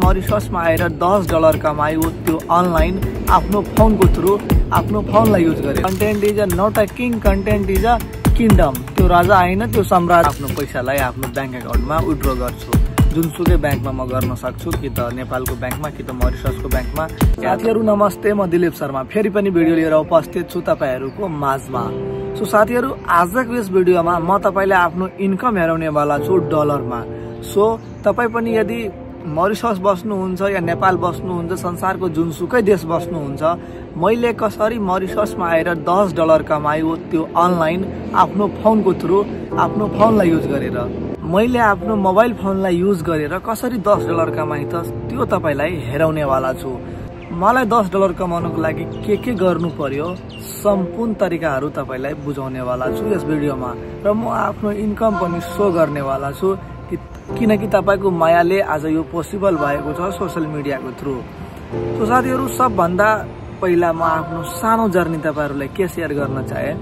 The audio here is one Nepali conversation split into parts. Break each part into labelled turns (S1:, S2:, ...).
S1: मरिससमा आएर $10 कमायो त्यो अनलाइन आफ्नो फोनको थ्रु आफ्नो फोनलाई युज गरे। Content is a not a king, content is a kingdom. त्यो राजा हैन, त्यो सम्राट। आफ्नो पैसालाई आफ्नो ब्याङ्क एकाउन्टमा विथड्र गर्छु, जुनसुकै ब्याङ्कमा म गर्न सक्छु, कि त नेपालको ब्याङ्कमा कि त मरिससको ब्याङ्कमा। साथीहरू नमस्ते, म दिलीप शर्मा फेरि पनि भिडियो लिएर उपस्थित छु तपाईहरुको माझमा। सो साथीहरू, आजको यस भिडियोमा म तपाईलाई आफ्नो इन्कम हेराउनेवाला छु डलरमा। सो तपाई पनि यदि मरिसस बस्नुहुन्छ या नेपाल बस्नुहुन्छ, संसारको जुनसुकै देश बस्नुहुन्छ, मैले कसरी मरिससमा आएर $10 कमायो त्यो अनलाइन आफ्नो फोनको थ्रु आफ्नो फोनलाई युज गरेर, मैले आफ्नो मोबाइल फोनलाई युज गरेर कसरी $10 कमाए त त्यो तपाईलाई हेराउनेवाला छु। मलाई $10 कमाउनको लागि के गर्नु पर्यो सम्पूर्ण तरिकाहरू तपाईलाई बुझाउनेवाला छु यस भिडियोमा, र म आफ्नो इन्कम पनि सो गर्नेवाला छु, किनकि तपाईको मायाले आज यो पोसिबल भएको छ सोशल मिडियाको थ्रु। तो साथीहरू, सबभन्दा पहिला म आफ्नो सानो जर्नी तपाईहरुलाई के शेयर गर्न चाहे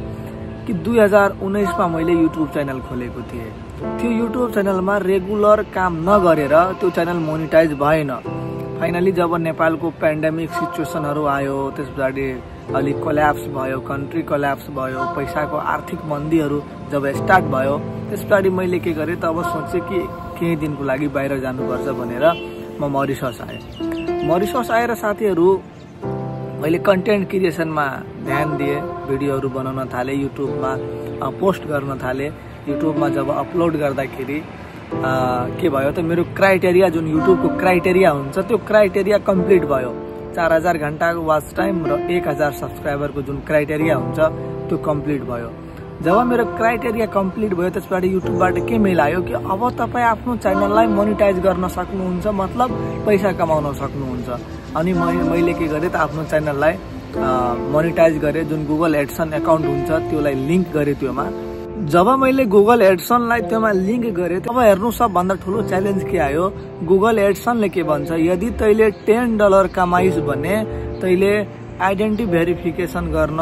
S1: कि 2019 मा मैले युट्युब च्यानल खोलेको थिएँ। त्यो युट्युब च्यानलमा रेगुलर काम नगरेर त्यो च्यानल मोनिटाइज भएन। फाइनली जब नेपालको पेन्डेमिक सिचुएसनहरु आयो, त्यसपछि अलिक कोल्याप्स भयो, कन्ट्री कोल्याप्स भयो, पैसाको आर्थिक मन्दीहरु जब स्टार्ट भयो, त्यसपछि मैले के गरे त अब सोचे कि केही दिनको लागि बाहिर जानुपर्छ भनेर म मरिसस आए। मरिसस आएर साथीहरू मैले कन्टेन्ट क्रिएसनमा ध्यान दिए, भिडियोहरु बनाउन थाले, युट्युबमा पोस्ट गर्न थाले। युट्युबमा जब अपलोड गर्दाखेरि के भयो त मेरो क्राइटेरिया, जुन युट्युबको क्राइटेरिया हुन्छ त्यो क्राइटेरिया कम्प्लिट भयो। 4000 घण्टाको वाच टाइम र 1000 सब्स्क्राइबरको जुन क्राइटेरिया हुन्छ त्यो कम्प्लिट भयो। जब मेरो क्राइटेरिया कम्प्लिट भयो, त्यसपछि युट्युबबाट के मेल आयो कि अब तपाई आफ्नो च्यानललाई मोनिटाइज गर्न सक्नुहुन्छ, मतलब पैसा कमाउन सक्नुहुन्छ। अनि मैले के गरे त आफ्नो च्यानललाई मोनिटाइज गरे, जुन गुगल एडसन एकाउन्ट हुन्छ त्योलाई लिंक गरे त्योमा। जब मैले गुगल एडसनलाई त्योमा लिंक गरे, तब हेर्नु सबभन्दा ठुलो च्यालेन्ज के आयो। गुगल एडसनले के भन्छ, यदि तैले $10 कमाइस् भने तैले आइडेन्टिटी भेरिफिकेसन गर्न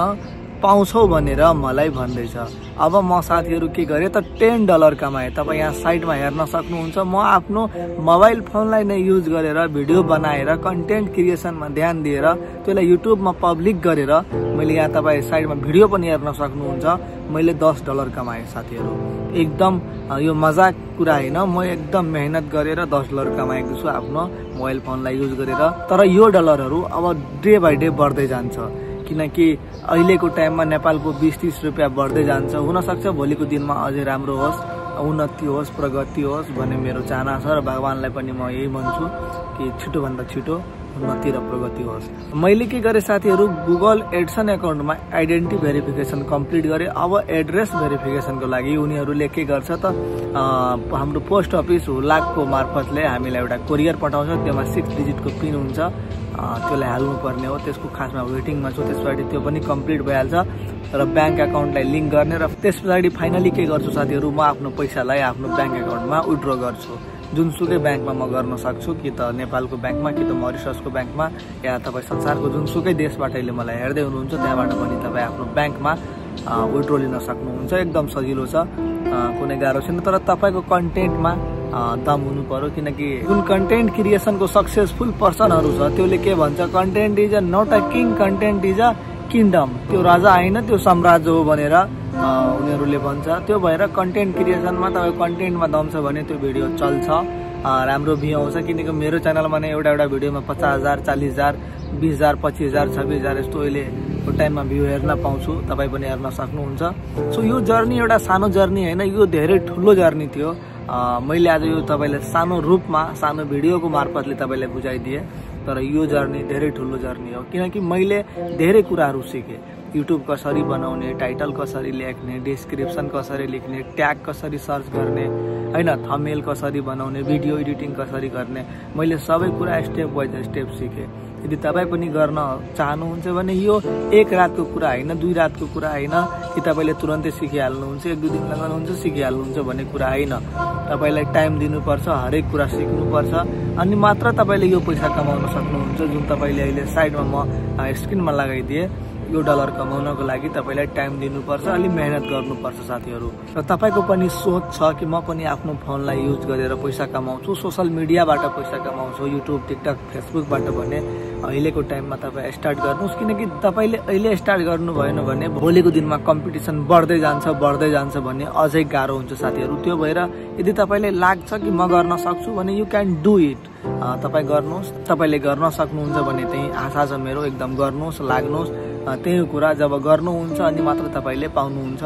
S1: पाउँछौ भनेर मलाई भन्दैछ। अब म साथीहरू के गरे त $10 कमाए। तपाई यहाँ साइडमा हेर्न सक्नुहुन्छ, म आफ्नो मोबाइल फोनलाई नै युज गरेर भिडियो बनाएर कन्टेन्ट क्रिएसनमा ध्यान दिएर त्यसलाई युट्युबमा पब्लिक गरेर मैले यहाँ तपाई साइडमा भिडियो पनि हेर्न सक्नुहुन्छ, मैले $10 कमाए साथीहरू। एकदम यो मजाक कुरा हैन, म एकदम मेहनत गरेर $10 कमाएको छु आफ्नो मोबाइल फोनलाई युज गरेर। तर यो डलरहरू अब डे बाइ डे बढ्दै जान्छ, किनकि अहिलेको टाइममा नेपालको 20-30 रुपैयाँ बढ्दै जान्छ। हुन सक्छ भोलिको दिनमा अझै राम्रो होस्, उन्नति होस्, प्रगति होस् भन्ने मेरो चाहना छ, र भगवानलाई पनि म यही भन्छु कि छिटो भन्दा छिटो उन्नति र प्रगति होस्। मैले के गरे साथीहरू, गुगल एडसन एकाउन्टमा आइडेन्टिटी भेरिफिकेसन कम्प्लिट गरे। अब एड्रेस भेरिफिकेसनको लागि उनीहरूले के गर्छ त, हाम्रो पोस्ट अफिस हुलाकको मार्फतले हामीलाई एउटा कोरियर पठाउँछ, त्यसमा 6 डिजिटको पिन हुन्छ, त्यसलाई हाल्नु पर्ने हो। त्यसको खासमा वेटिङमा छु, त्यसपछि त्यो पनि कम्प्लिट भइहाल्छ र ब्याङ्क एकाउन्टलाई लिंक गर्ने। र त्यसपछि फाइनली के गर्छु साथीहरू, म आफ्नो पैसालाई आफ्नो ब्याङ्क एकाउन्टमा विथड्र गर्छु, जुनसुकै ब्याङ्कमा म गर्न सक्छु, कि त नेपालको ब्याङ्कमा कि त मरिससको ब्याङ्कमा, या तपाई संसारको जुनसुकै देशबाट अहिले मलाई हेर्दै हुनुहुन्छ त्यहाँबाट पनि तपाई आफ्नो ब्याङ्कमा विथड्र लिन सक्नुहुन्छ। एकदम सजिलो छ, कुनै गाह्रो छैन। तर तपाईको कन्टेन्टमा दम हुनु पर्यो, किनकि जुन कन्टेन्ट क्रिएसनको सक्सेसफुल पर्सनहरु छ त्यसले के भन्छ, content is a not a king, content is a kingdom. त्यो राजा हैन, त्यो सम्राट हो भनेर उनीहरूले भन्छ। त्यो भएर कन्टेन्ट क्रिएसनमा तपाईको कन्टेन्टमा दम छ भने त्यो भिडियो चल्छ, राम्रो भ्यू आउँछ। किनकि मेरो च्यानलमा नै एउटा भिडियोमा 50,000, 40,000, 20,000, 25,000, 26,000 यस्तो अहिले टाइममा भ्यू हेर्न पाउँछु, तपाई पनि हेर्न सक्नुहुन्छ। सो यो जर्नी एउटा सानो जर्नी हैन, यो धेरै ठुलो जर्नी थियो। मैले आज यो तपाईलाई सानो रूपमा, सानो भिडियोको मार्फतले तपाईलाई बुझाइदिए, तर यो जर्नी धेरै ठुलो जर्नी हो, किनकि मैले धेरै कुराहरू सिके। युट्युब कसरी बनाउने, टाइटल कसरी लेख्ने, डिस्क्रिप्सन कसरी लेख्ने, ट्याग कसरी सर्च गर्ने हैन, थम्बनेल कसरी बनाउने, भिडियो एडिटिङ कसरी गर्ने, मैले सबै कुरा स्टेप बाइ स्टेप सिके। यदि तपाई पनि गर्न चाहनुहुन्छ भने यो एक रातको कुरा हैन, 2 रातको कुरा हैन, कि तपाईले तुरन्तै सिकिहाल्नुहुन्छ, 1-2 दिन लगाउनुहुन्छ सिकिहाल्नुहुन्छ भन्ने कुरा हैन। तपाईलाई टाइम दिनुपर्छ, हरेक कुरा सिक्नुपर्छ, अनि मात्र तपाईले यो पैसा कमाउन सक्नुहुन्छ। जुन तपाईले अहिले साइडमा म स्क्रिनमा लगाइदिए यो डलर कमाउनको लागि तपाईलाई टाइम दिनुपर्छ, अलि मेहनत गर्नुपर्छ साथीहरु। र तपाईको पनि सोच छ कि म पनि आफ्नो फोनलाई युज गरेर पैसा कमाउँछु, सोशल मिडियाबाट पैसा कमाउँछु, युट्युब, टिकटक, फेसबुकबाट भने अहिलेको टाइममा तपाई स्टार्ट गर्नुस्, किनकि तपाईले अहिले स्टार्ट गर्नु भएन भने भोलिको दिनमा कम्पिटिसन बढ्दै जान्छ भन्ने अझै गाह्रो हुन्छ साथीहरु। त्यो भएर यदि तपाईले लाग्छ कि म गर्न सक्छु भने यु क्यान डु इट। तपाई गर्नुस्, तपाईले गर्न सक्नुहुन्छ भने त्यही आशा छ मेरो, एकदम गर्नुस्, लाग्नुस्। त्यही कुरा जब गर्नुहुन्छ अनि मात्र तपाईले पाउनुहुन्छ,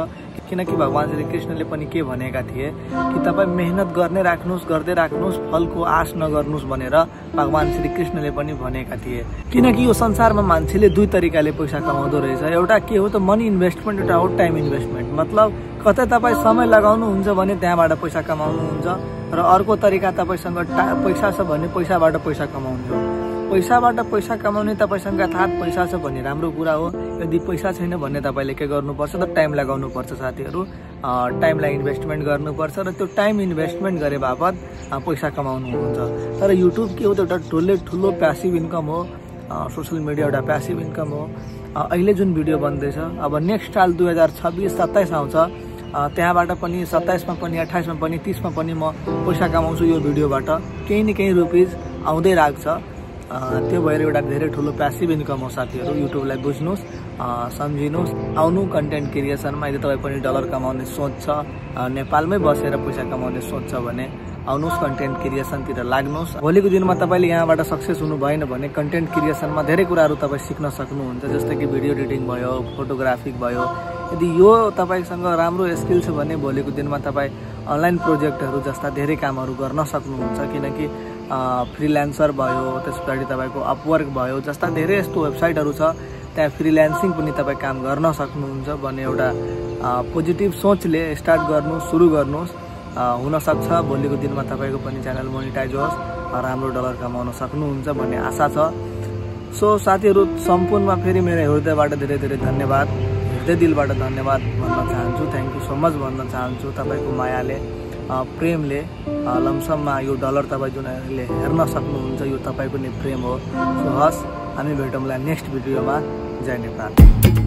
S1: किनकि भगवान श्री कृष्णले पनि के भनेका थिए कि तपाई मेहनत गर्दै राख्नुस्, फलको आश नगर्नुस् भनेर भगवान श्री कृष्णले पनि भनेका थिए। किनकि यो संसारमा मान्छेले दुई तरिकाले पैसा कमाउँदो रहेछ। एउटा के हो त मनी इन्भेस्टमेन्ट, एउटा हो टाइम इन्भेस्टमेन्ट। मतलब कतै तपाई समय लगाउनुहुन्छ भने त्यहाँबाट पैसा कमाउनुहुन्छ, र अर्को तरिका तपाईसँग पैसा छ भने पैसाबाट पैसा कमाउने हो। पैसाबाट पैसा कमाउने तपाईसँग थाहा पैसा छ भन्ने राम्रो कुरा हो। यदि पैसा छैन भने तपाईले के गर्नुपर्छ त टाइम लगाउनुपर्छ साथीहरु। टाइमलाई इन्भेस्टमेन्ट गर्नुपर्छ र त्यो टाइम इन्भेस्टमेन्ट गरे बापत पैसा कमाउनुहुन्छ। तर युट्युब के हो त एउटा ठुलो प्यासिभ इन्कम हो, सोशल मिडिया एउटा प्यासिभ इन्कम हो। अहिले जुन भिडियो बन्दैछ, अब नेक्स्ट साल 2026-27 आउँछ, त्यहाँबाट पनि 27 मा पनि 28 मा पनि 30 मा पनि म पैसा कमाउँछु यो भिडियोबाट, केही न केही रुपिज आउँदै राख्छ। त्यो भएर एउटा धेरै ठुलो प्यासिभ इन्कम हो साथीहरु। युट्युबलाई बुझ्नुस्, सम्झिनुस्, आउनु कन्टेन्ट क्रिएसनमा। यदि तपाई पनि डलर कमाउने सोच छ, नेपालमै बसेर पैसा कमाउने सोच छ भने आउनुस्, कन्टेन्ट क्रिएसनतिर लाग्नुस्। भोलिको दिनमा तपाईले यहाँबाट सक्सेस हुनु भएन भने कन्टेन्ट क्रिएसनमा धेरै कुराहरू तपाई सिक्न सक्नुहुन्छ, जस्तै कि भिडियो एडिटिङ भयो, फोटोग्राफी भयो। यदि यो तपाईसँग राम्रो स्किल छ भने भोलिको दिनमा तपाई अनलाइन प्रोजेक्टहरू जस्ता धेरै कामहरू गर्न सक्नुहुन्छ, किनकि फ्रीलान्सर भयो, त्यसपछि तपाईको अपवर्क भयो जस्ता धेरै यस्तो वेबसाइटहरू छ, त्यहाँ फ्रीलान्सिङ पनि तपाई काम गर्न सक्नुहुन्छ भन्ने एउटा पोजिटिभ सोचले स्टार्ट गर्नुस्, सुरु गर्नुस्। हुन सक्छ भोलिको दिनमा तपाईको पनि च्यानल मोनिटाइज होस्, राम्रो डलर कमाउन सक्नुहुन्छ भन्ने आशा छ। सो साथीहरु, सम्पूर्णमा फेरि मेरो हृदयबाट धेरै धेरै धन्यवाद, हृदय दिलबाट धन्यवाद भन्न चाहन्छु। थ्याङ्क यू सो मच भन्न चाहन्छु। तपाईको मायाले, प्रेमले लमसममा यो डलर तपाई जुन हेर्न सक्नुहुन्छ यो तपाईको नै प्रेम हो। सो हस्, हामी भेटौँला नेक्स्ट भिडियोमा। जय नेपाल।